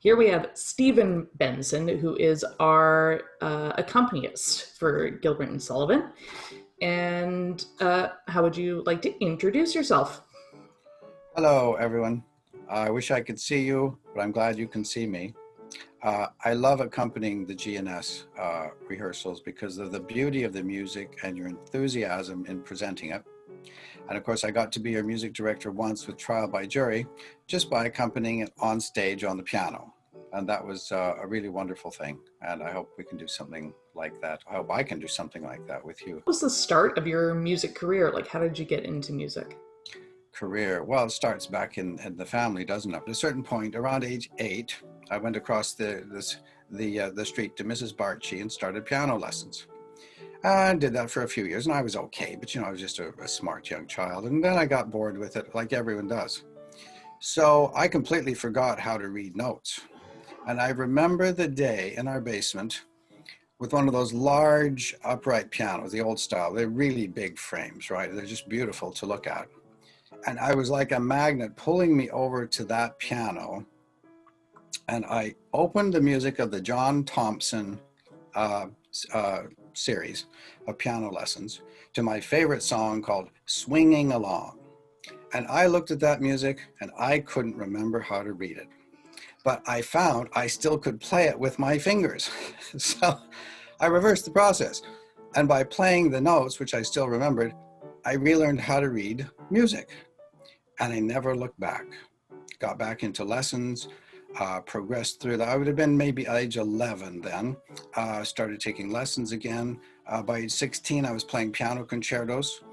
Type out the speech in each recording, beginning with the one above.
Here we have Steven Benson, who is our accompanist for Gilbert and Sullivan. And how would you like to introduce yourself? Hello, everyone. I wish I could see you, but I'm glad you can see me. I love accompanying the GNS rehearsals because of the beauty of the music and your enthusiasm in presenting it. And of course, I got to be your music director once with Trial by Jury, just by accompanying it on stage on the piano. And that was a really wonderful thing. And I hope we can do something like that. I hope I can do something like that with you. What was the start of your music career? Like, how did you get into music? Career. Well, it starts back in the family, doesn't it? At a certain point, around age 8, I went across the street to Mrs. Barchi and started piano lessons. I did that for a few years, and I was okay, but I was just a smart young child. And then I got bored with it, like everyone does. So I completely forgot how to read notes. And I remember the day in our basement with one of those large upright pianos, the old style. They're really big frames, right? They're just beautiful to look at. And I was like a magnet pulling me over to that piano. And I opened the music of the John Thompson uh, series of piano lessons to my favorite song called Swinging Along. And I looked at that music and I couldn't remember how to read it. But I found I still could play it with my fingers. So I reversed the process. And by playing the notes, which I still remembered, I relearned how to read music. And I never looked back. Got back into lessons, progressed through that. I would have been maybe age 11 then. Started taking lessons again. By age 16, I was playing piano concertos.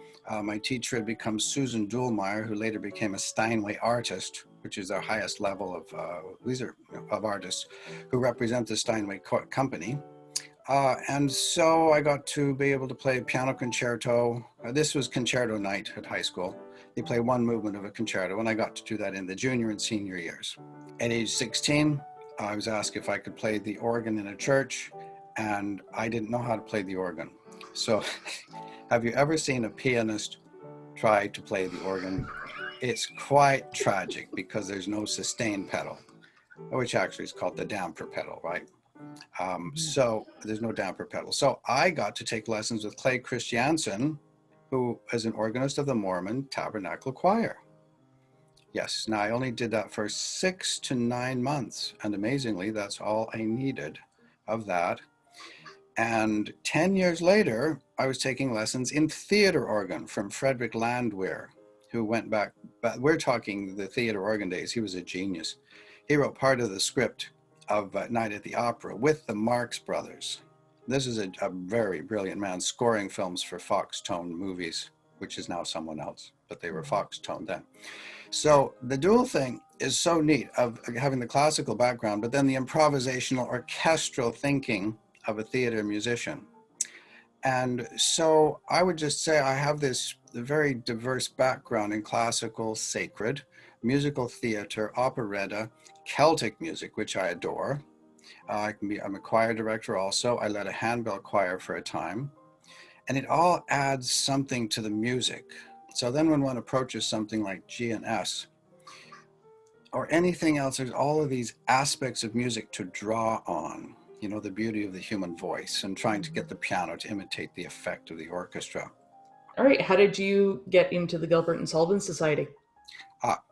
My teacher had become Susan Duhlmeyer, who later became a Steinway artist, which is our highest level of artists who represent the Steinway company. And so I got to be able to play piano concerto. This was concerto night at high school. They play one movement of a concerto, and I got to do that in the junior and senior years. At age 16, I was asked if I could play the organ in a church, and I didn't know how to play the organ. So have you ever seen a pianist try to play the organ? It's quite tragic because there's no sustain pedal, which actually is called the damper pedal, right? So there's no damper pedal. So I got to take lessons with Clay Christiansen, who is an organist of the Mormon Tabernacle Choir. Yes, now I only did that for 6 to 9 months. And amazingly, that's all I needed of that. And 10 years later, I was taking lessons in theater organ from Frederick Landwehr, who went back, but we're talking the theater organ days. He was a genius. He wrote part of the script of Night at the Opera with the Marx Brothers. This is a very brilliant man, scoring films for Foxtone Movies, which is now someone else, but they were Foxtone then. So the dual thing is so neat of having the classical background, but then the improvisational orchestral thinking of a theater musician. And so I would just say I have this very diverse background in classical, sacred, musical theater, operetta, Celtic music, which I adore. I'm a choir director also. I led a handbell choir for a time. And it all adds something to the music. So then when one approaches something like G&S or anything else, there's all of these aspects of music to draw on. The beauty of the human voice and trying to get the piano to imitate the effect of the orchestra. All right, how did you get into the Gilbert and Sullivan Society?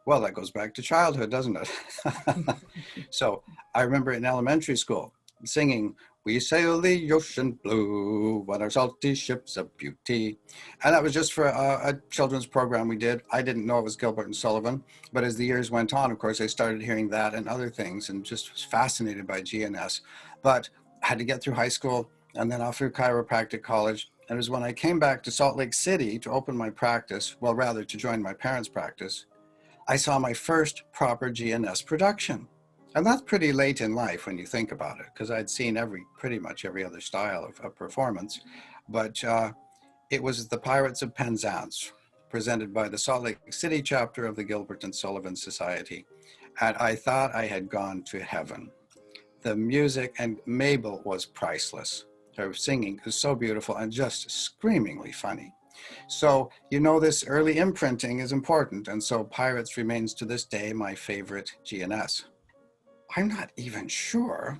Well, that goes back to childhood, doesn't it? So I remember in elementary school singing, "We sail the ocean blue on our salty ships of beauty." And that was just for a children's program we did. I didn't know it was Gilbert and Sullivan, but as the years went on, of course, I started hearing that and other things and just was fascinated by GNS. But I had to get through high school and then off through chiropractic college. And it was when I came back to Salt Lake City to open my practice, well, rather to join my parents' practice, I saw my first proper GNS production. And that's pretty late in life when you think about it, because I'd seen pretty much every other style of performance. But it was the Pirates of Penzance, presented by the Salt Lake City chapter of the Gilbert and Sullivan Society. And I thought I had gone to heaven. The music, and Mabel was priceless. Her singing is so beautiful and just screamingly funny. So, this early imprinting is important. And so Pirates remains to this day my favorite GNS. I'm not even sure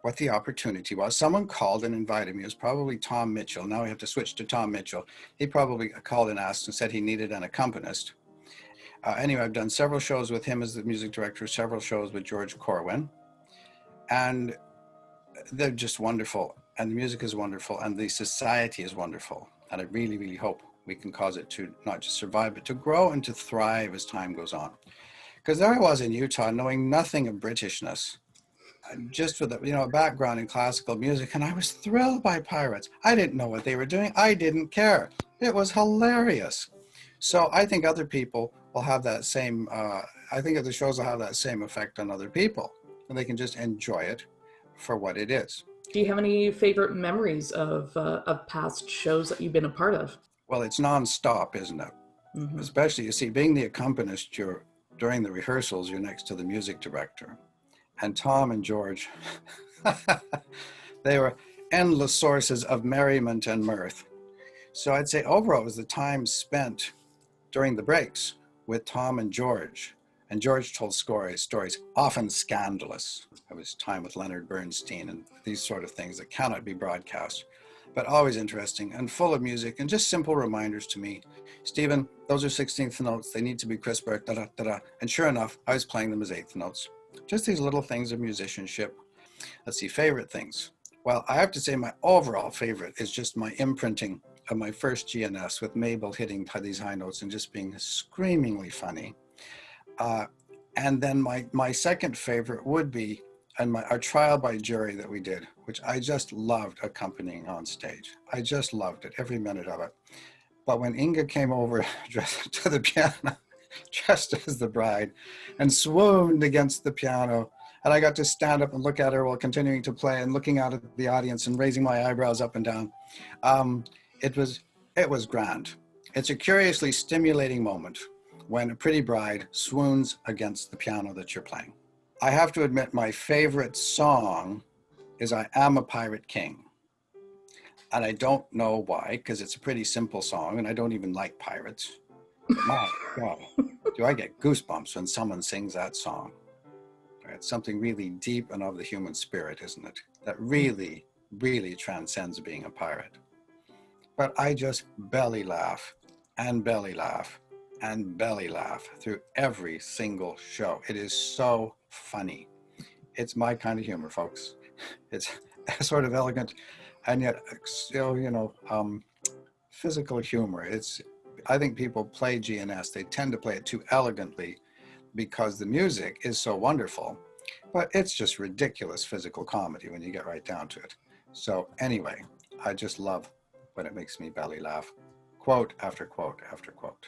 what the opportunity was. Someone called and invited me. It was probably Tom Mitchell. Now we have to switch to Tom Mitchell. He probably called and asked and said he needed an accompanist. Anyway, I've done several shows with him as the music director, several shows with George Corwin, and they're just wonderful. And the music is wonderful, and the society is wonderful. And I really, really hope we can cause it to not just survive, but to grow and to thrive as time goes on. Because there I was in Utah, knowing nothing of Britishness, just with a background in classical music, and I was thrilled by pirates. I didn't know what they were doing. I didn't care. It was hilarious. So I think other people will have that same. I think the shows will have that same effect on other people, and they can just enjoy it for what it is. Do you have any favorite memories of past shows that you've been a part of? Well, it's nonstop, isn't it? Mm-hmm. Especially, you see, being the accompanist, during the rehearsals, you're next to the music director. And Tom and George, they were endless sources of merriment and mirth. So I'd say overall it was the time spent during the breaks with Tom and George. And George told stories often scandalous. It was time with Leonard Bernstein and these sort of things that cannot be broadcast, but always interesting and full of music and just simple reminders to me. Steven, those are 16th notes. They need to be crisper, da-da-da-da. And sure enough, I was playing them as 8th notes. Just these little things of musicianship. Let's see, favorite things. Well, I have to say my overall favorite is just my imprinting of my first GNS with Mabel hitting these high notes and just being screamingly funny. And then my second favorite would be our trial by jury that we did, which I just loved accompanying on stage. I just loved it, every minute of it. But when Inga came over to the piano, dressed as the bride, and swooned against the piano, and I got to stand up and look at her while continuing to play and looking out at the audience and raising my eyebrows up and down. It was grand. It's a curiously stimulating moment when a pretty bride swoons against the piano that you're playing. I have to admit my favorite song is I Am a Pirate King. And I don't know why, because it's a pretty simple song and I don't even like pirates. But my God, do I get goosebumps when someone sings that song. It's something really deep and of the human spirit, isn't it? That really, really transcends being a pirate. But I just belly laugh and belly laugh and belly laugh through every single show. It is so funny. It's my kind of humor, folks. It's sort of elegant and yet, physical humor. I think people play GNS. They tend to play it too elegantly because the music is so wonderful, but it's just ridiculous physical comedy when you get right down to it. So anyway, I just love when it makes me belly laugh. Quote after quote after quote.